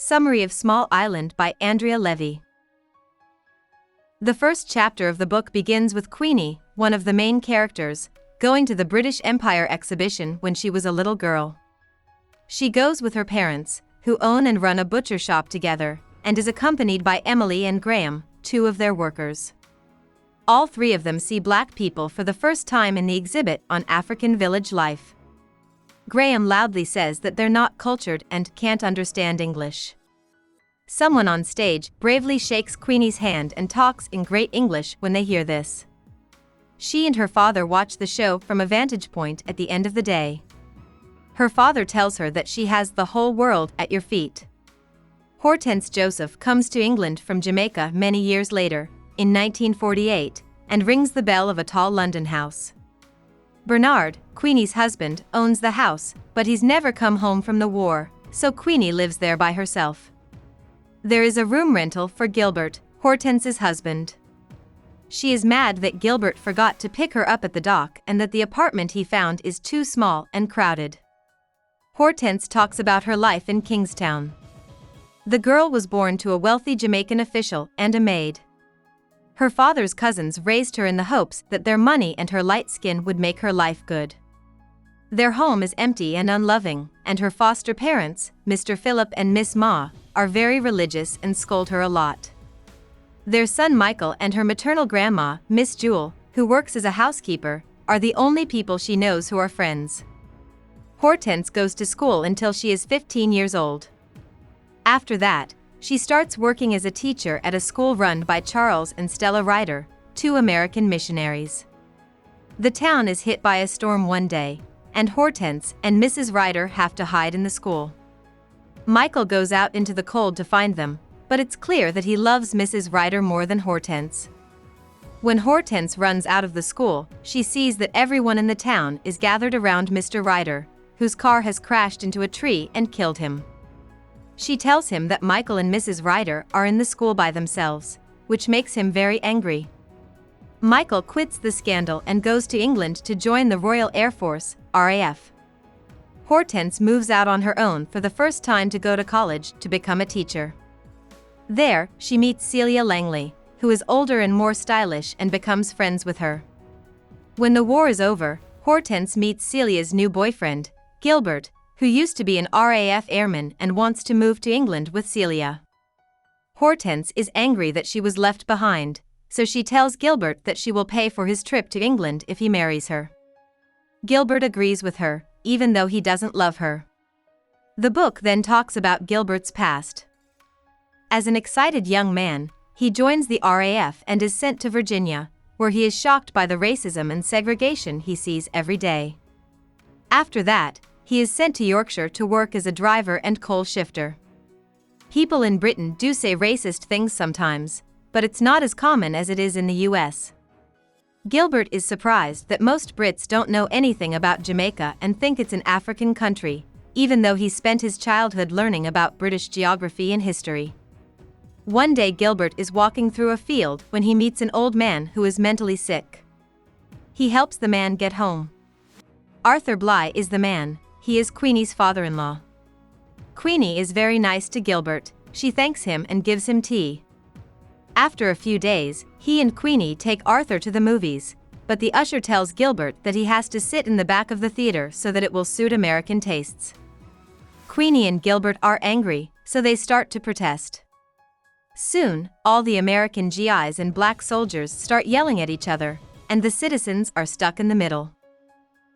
Summary of Small Island by Andrea Levy. The first chapter of the book begins with Queenie, one of the main characters, going to the British Empire exhibition when she was a little girl. She goes with her parents, who own and run a butcher shop together, and is accompanied by Emily and Graham, two of their workers. All three of them see black people for the first time in the exhibit on African village life. Graham loudly says that they're not cultured and can't understand English. Someone on stage bravely shakes Queenie's hand and talks in great English when they hear this. She and her father watch the show from a vantage point at the end of the day. Her father tells her that she has the whole world at your feet. Hortense Joseph comes to England from Jamaica many years later, in 1948, and rings the bell of a tall London house. Bernard, Queenie's husband, owns the house, but he's never come home from the war, so Queenie lives there by herself. There is a room rental for Gilbert, Hortense's husband. She is mad that Gilbert forgot to pick her up at the dock and that the apartment he found is too small and crowded. Hortense talks about her life in Kingstown. The girl was born to a wealthy Jamaican official and a maid. Her father's cousins raised her in the hopes that their money and her light skin would make her life good. Their home is empty and unloving, and her foster parents, Mr. Philip and Miss Ma, are very religious and scold her a lot. Their son Michael and her maternal grandma, Miss Jewel, who works as a housekeeper, are the only people she knows who are friends. Hortense goes to school until she is 15 years old. After that, she starts working as a teacher at a school run by Charles and Stella Ryder, two American missionaries. The town is hit by a storm one day, and Hortense and Mrs. Ryder have to hide in the school. Michael goes out into the cold to find them, but it's clear that he loves Mrs. Ryder more than Hortense. When Hortense runs out of the school, she sees that everyone in the town is gathered around Mr. Ryder, whose car has crashed into a tree and killed him. She tells him that Michael and Mrs. Ryder are in the school by themselves, which makes him very angry. Michael quits the scandal and goes to England to join the Royal Air Force, RAF. Hortense moves out on her own for the first time to go to college to become a teacher. There, she meets Celia Langley, who is older and more stylish and becomes friends with her. When the war is over, Hortense meets Celia's new boyfriend, Gilbert, who used to be an RAF airman and wants to move to England with Celia. Hortense is angry that she was left behind, so she tells Gilbert that she will pay for his trip to England if he marries her. Gilbert agrees with her, even though he doesn't love her. The book then talks about Gilbert's past. As an excited young man, he joins the RAF and is sent to Virginia, where he is shocked by the racism and segregation he sees every day. After that, he is sent to Yorkshire to work as a driver and coal shifter. People in Britain do say racist things sometimes, but it's not as common as it is in the US. Gilbert is surprised that most Brits don't know anything about Jamaica and think it's an African country, even though he spent his childhood learning about British geography and history. One day Gilbert is walking through a field when he meets an old man who is mentally sick. He helps the man get home. Arthur Bligh is the man. He is Queenie's father-in-law. Queenie is very nice to Gilbert. She thanks him and gives him tea. After a few days, he and Queenie take Arthur to the movies, but the usher tells Gilbert that he has to sit in the back of the theater so that it will suit American tastes. Queenie and Gilbert are angry, so they start to protest. Soon, all the American GIs and black soldiers start yelling at each other, and the citizens are stuck in the middle.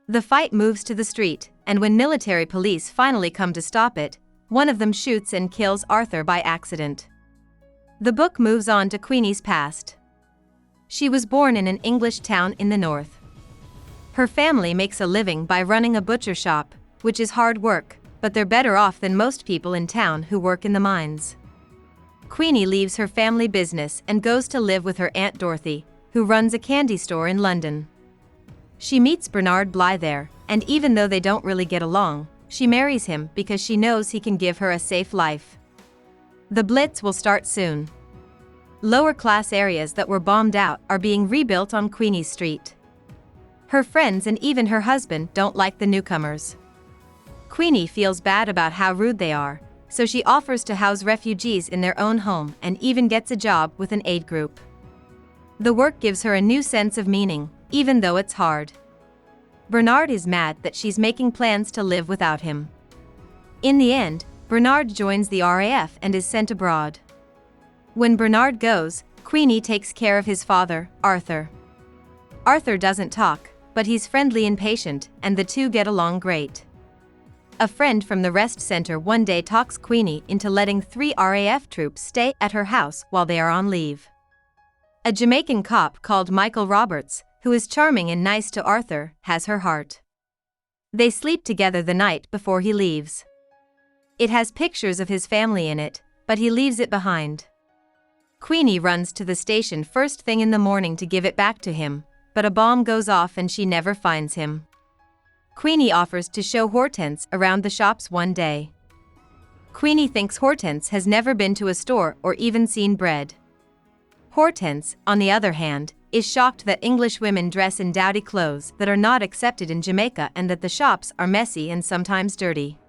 The fight moves to the street, and when military police finally come to stop it, one of them shoots and kills Arthur by accident. The book moves on to Queenie's past. She was born in an English town in the north. Her family makes a living by running a butcher shop, which is hard work, but they're better off than most people in town who work in the mines. Queenie leaves her family business and goes to live with her Aunt Dorothy, who runs a candy store in London. She meets Bernard Bligh there, and even though they don't really get along, she marries him because she knows he can give her a safe life. The Blitz will start soon. Lower-class areas that were bombed out are being rebuilt on Queenie's Street. Her friends and even her husband don't like the newcomers. Queenie feels bad about how rude they are, so she offers to house refugees in their own home and even gets a job with an aid group. The work gives her a new sense of meaning, even though it's hard. Bernard is mad that she's making plans to live without him. In the end, Bernard joins the RAF and is sent abroad. When Bernard goes, Queenie takes care of his father, Arthur. Arthur doesn't talk, but he's friendly and patient, and the two get along great. A friend from the rest center one day talks Queenie into letting 3 RAF troops stay at her house while they are on leave. A Jamaican cop called Michael Roberts, who is charming and nice to Arthur, has her heart. They sleep together the night before he leaves. It has pictures of his family in it, but he leaves it behind. Queenie runs to the station first thing in the morning to give it back to him, but a bomb goes off and she never finds him. Queenie offers to show Hortense around the shops one day. Queenie thinks Hortense has never been to a store or even seen bread. Hortense, on the other hand, is shocked that English women dress in dowdy clothes that are not accepted in Jamaica and that the shops are messy and sometimes dirty.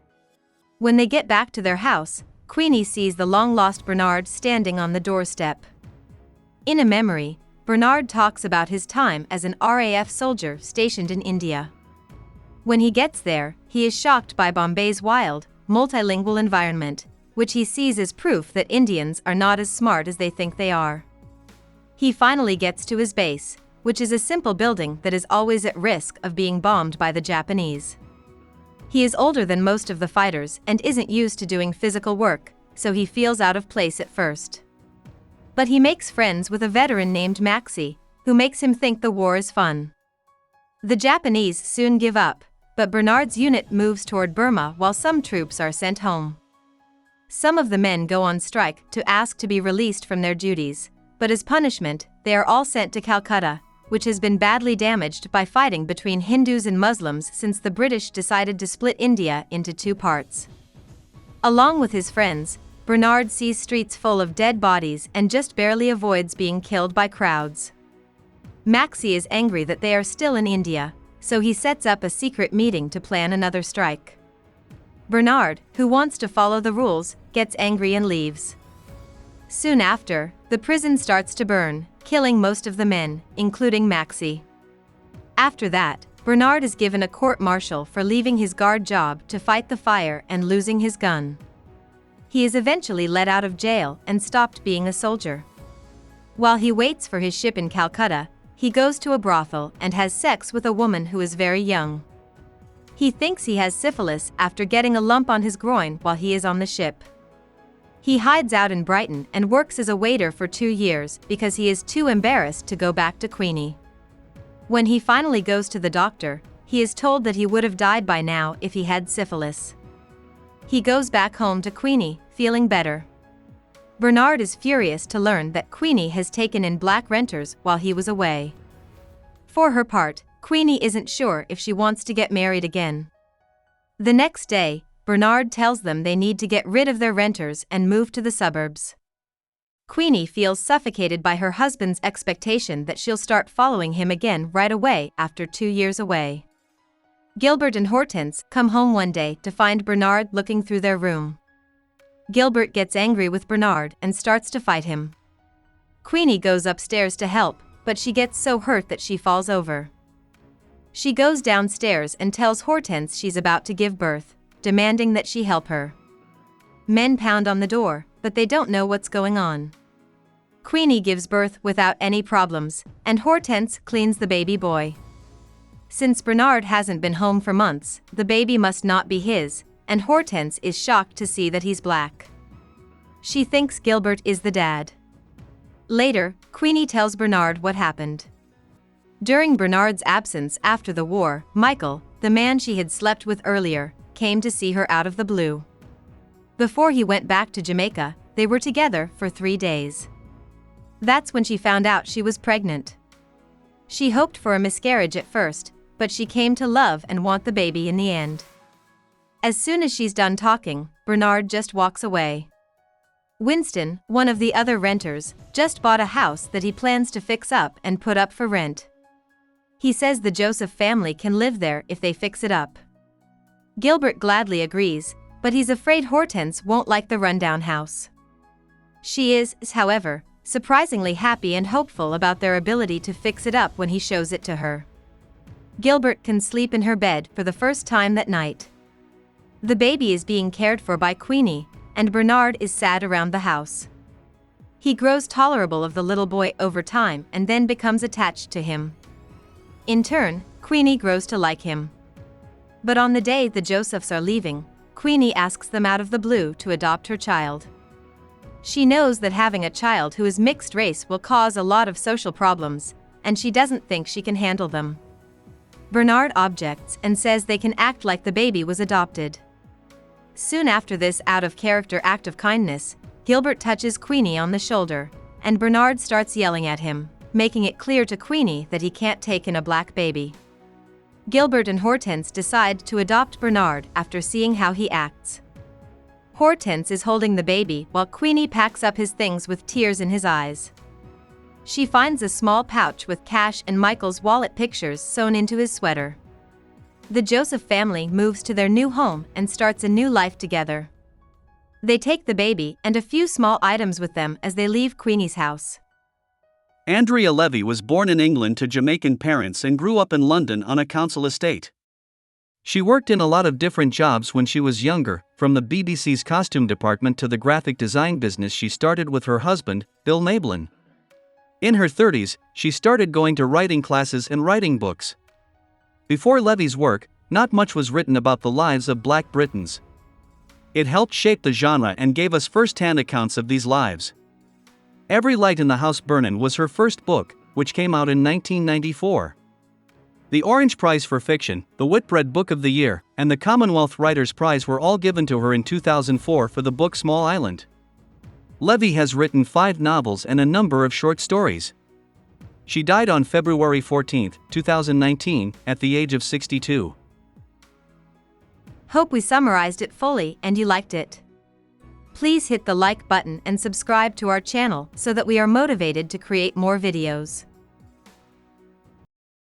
When they get back to their house, Queenie sees the long-lost Bernard standing on the doorstep. In a memory, Bernard talks about his time as an RAF soldier stationed in India. When he gets there, he is shocked by Bombay's wild, multilingual environment, which he sees as proof that Indians are not as smart as they think they are. He finally gets to his base, which is a simple building that is always at risk of being bombed by the Japanese. He is older than most of the fighters and isn't used to doing physical work, so he feels out of place at first. But he makes friends with a veteran named Maxie, who makes him think the war is fun. The Japanese soon give up, but Bernard's unit moves toward Burma while some troops are sent home. Some of the men go on strike to ask to be released from their duties, but as punishment, they are all sent to Calcutta, which has been badly damaged by fighting between Hindus and Muslims since the British decided to split India into 2 parts. Along with his friends, Bernard sees streets full of dead bodies and just barely avoids being killed by crowds. Maxie is angry that they are still in India, so he sets up a secret meeting to plan another strike. Bernard, who wants to follow the rules, gets angry and leaves. Soon after, the prison starts to burn, killing most of the men, including Maxie. After that, Bernard is given a court-martial for leaving his guard job to fight the fire and losing his gun. He is eventually let out of jail and stopped being a soldier. While he waits for his ship in Calcutta, he goes to a brothel and has sex with a woman who is very young. He thinks he has syphilis after getting a lump on his groin while he is on the ship. He hides out in Brighton and works as a waiter for 2 years because he is too embarrassed to go back to Queenie. When he finally goes to the doctor, he is told that he would have died by now if he had syphilis. He goes back home to Queenie, feeling better. Bernard is furious to learn that Queenie has taken in black renters while he was away. For her part, Queenie isn't sure if she wants to get married again. The next day, Bernard tells them they need to get rid of their renters and move to the suburbs. Queenie feels suffocated by her husband's expectation that she'll start following him again right away after 2 years away. Gilbert and Hortense come home one day to find Bernard looking through their room. Gilbert gets angry with Bernard and starts to fight him. Queenie goes upstairs to help, but she gets so hurt that she falls over. She goes downstairs and tells Hortense she's about to give birth, demanding that she help her. Men pound on the door, but they don't know what's going on. Queenie gives birth without any problems, and Hortense cleans the baby boy. Since Bernard hasn't been home for months, the baby must not be his, and Hortense is shocked to see that he's black. She thinks Gilbert is the dad. Later, Queenie tells Bernard what happened. During Bernard's absence after the war, Michael, the man she had slept with earlier, came to see her out of the blue. Before he went back to Jamaica, they were together for 3 days. That's when she found out she was pregnant. She hoped for a miscarriage at first, but she came to love and want the baby in the end. As soon as she's done talking, Bernard just walks away. Winston, one of the other renters, just bought a house that he plans to fix up and put up for rent. He says the Joseph family can live there if they fix it up. Gilbert gladly agrees, but he's afraid Hortense won't like the rundown house. She is, however, surprisingly happy and hopeful about their ability to fix it up when he shows it to her. Gilbert can sleep in her bed for the first time that night. The baby is being cared for by Queenie, and Bernard is sad around the house. He grows tolerable of the little boy over time and then becomes attached to him. In turn, Queenie grows to like him. But on the day the Josephs are leaving, Queenie asks them out of the blue to adopt her child. She knows that having a child who is mixed race will cause a lot of social problems, and she doesn't think she can handle them. Bernard objects and says they can act like the baby was adopted. Soon after this out-of-character act of kindness, Gilbert touches Queenie on the shoulder, and Bernard starts yelling at him, making it clear to Queenie that he can't take in a black baby. Gilbert and Hortense decide to adopt Bernard after seeing how he acts. Hortense is holding the baby while Queenie packs up his things with tears in his eyes. She finds a small pouch with cash and Michael's wallet pictures sewn into his sweater. The Joseph family moves to their new home and starts a new life together. They take the baby and a few small items with them as they leave Queenie's house. Andrea Levy was born in England to Jamaican parents and grew up in London on a council estate. She worked in a lot of different jobs when she was younger, from the BBC's costume department to the graphic design business she started with her husband, Bill Mablin. In her 30s, she started going to writing classes and writing books. Before Levy's work, not much was written about the lives of Black Britons. It helped shape the genre and gave us first-hand accounts of these lives. Every Light in the House Burnin' was her first book, which came out in 1994. The Orange Prize for Fiction, the Whitbread Book of the Year, and the Commonwealth Writers' Prize were all given to her in 2004 for the book Small Island. Levy has written 5 novels and a number of short stories. She died on February 14, 2019, at the age of 62. Hope we summarized it fully and you liked it. Please hit the like button and subscribe to our channel so that we are motivated to create more videos.